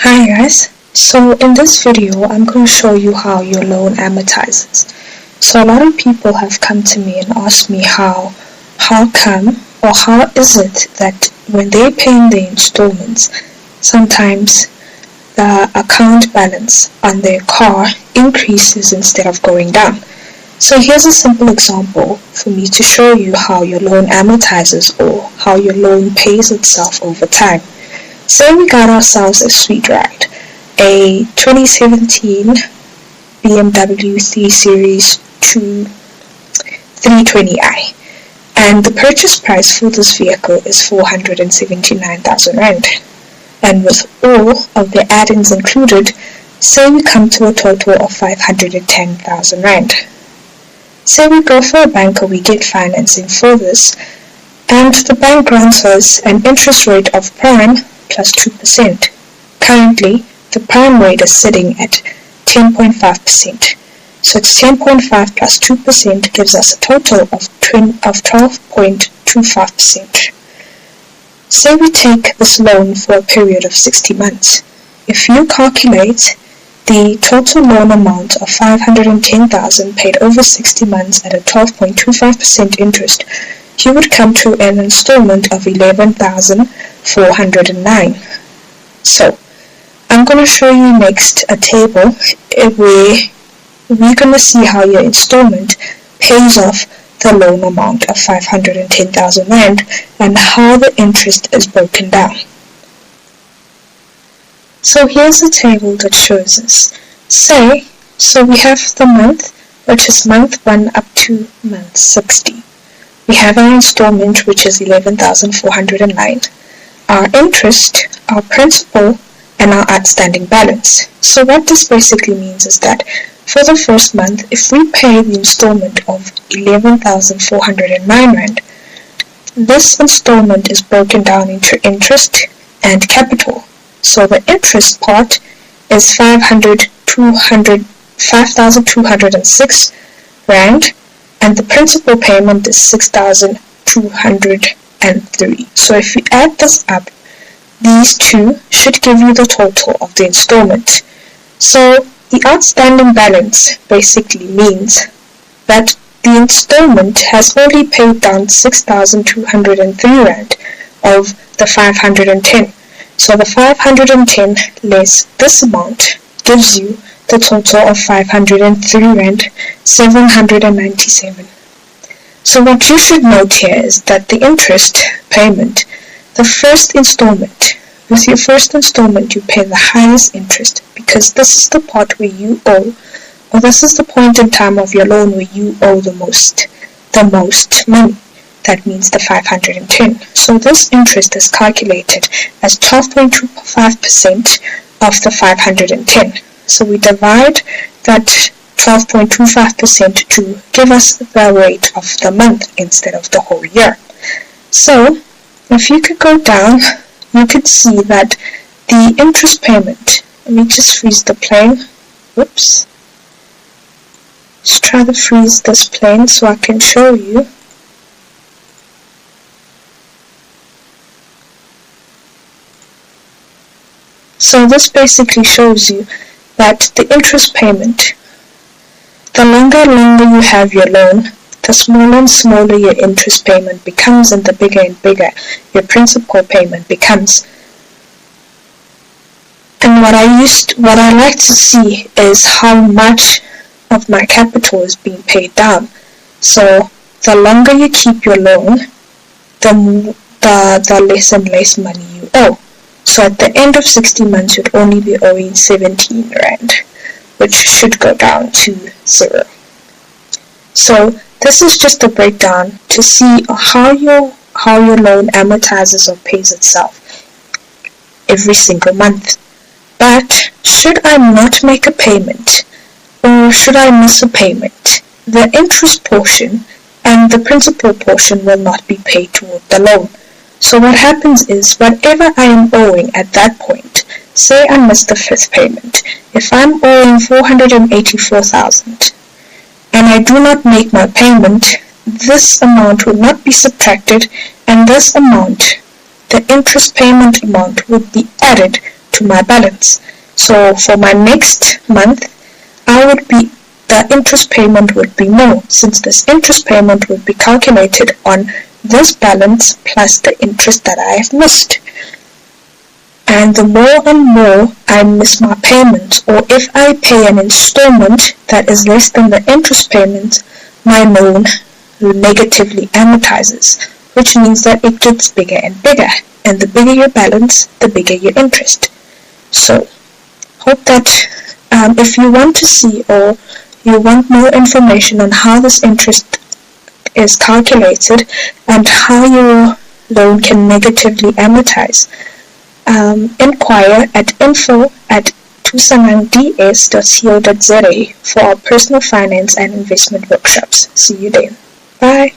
Hi guys, so in this video I'm going to show you how your loan amortizes. So a lot of people have come to me and asked me how come or how is it that when they're paying the installments, sometimes the account balance on their car increases instead of going down. So here's a simple example for me to show you how your loan amortizes or how your loan pays itself over time. Say we got ourselves a sweet ride, a 2017 BMW 3 Series 320i, and the purchase price for this vehicle is 479,000 Rand. And with all of the add-ins included, say we come to a total of 510,000 Rand. Say we go for a bank or we get financing for this, and the bank grants us an interest rate of prime plus 2%. Currently, the prime rate is sitting at 10.5%. So it's 10.5 plus 2% gives us a total of 12.25%. Say we take this loan for a period of 60 months. If you calculate the total loan amount of 510,000 paid over 60 months at a 12.25% interest, you would come to an installment of 11,409. So, I'm going to show you next a table where we're going to see how your installment pays off the loan amount of 510,000 Rand and how the interest is broken down. So here's a table that shows us. So we have the month, which is month 1 up to month 60. We have our installment, which is 11,409. Our interest, our principal, and our outstanding balance. So what this basically means is that for the first month, if we pay the installment of 11,409 Rand, this installment is broken down into interest and capital. So the interest part is 5,206 Rand, and the principal payment is 6,203. So if we add this up, these two should give you the total of the installment. So the outstanding balance basically means that the installment has only paid down 6,203 Rand of the 510. So the 510 less this amount gives you the total of 503 Rand 797. So what you should note here is that the interest payment, the first installment, with your first installment you pay the highest interest because this is the part where you owe, or this is the point in time of your loan where you owe the most money. That means the 510. So this interest is calculated as 12.25% of the 510. So we divide that 12.25% to give us the rate of the month instead of the whole year. So if you could go down, you could see that the interest payment, let me just freeze the plane. Whoops. Let's try to freeze this plane so I can show you. So this basically shows you that the interest payment, the longer you have your loan, the smaller and smaller your interest payment becomes, and the bigger and bigger your principal payment becomes. And what I like to see is how much of my capital is being paid down. So the longer you keep your loan, the less and less money you owe. So at the end of 60 months, you'd only be owing 17 Rand, which should go down to 0. So this is just a breakdown to see how your loan amortizes or pays itself every single month. But should I not make a payment, or should I miss a payment, the interest portion and the principal portion will not be paid toward the loan. So what happens is, whatever I am owing at that point, say I missed the 5th payment, if I'm owing 484,000 and I do not make my payment, this amount will not be subtracted, and this amount, the interest payment amount, would be added to to my balance. So for my next month, the interest payment would be more, since this interest payment would be calculated on this balance plus the interest that I have missed. And the more and more I miss my payments, or if I pay an installment that is less than the interest payment, my loan negatively amortizes, which means that it gets bigger and bigger. And the bigger your balance, the bigger your interest. So, hope that if you want to see or you want more information on how this interest is calculated and how your loan can negatively amortize, inquire at info@tusanangds.co.za for our personal finance and investment workshops. See you then. Bye.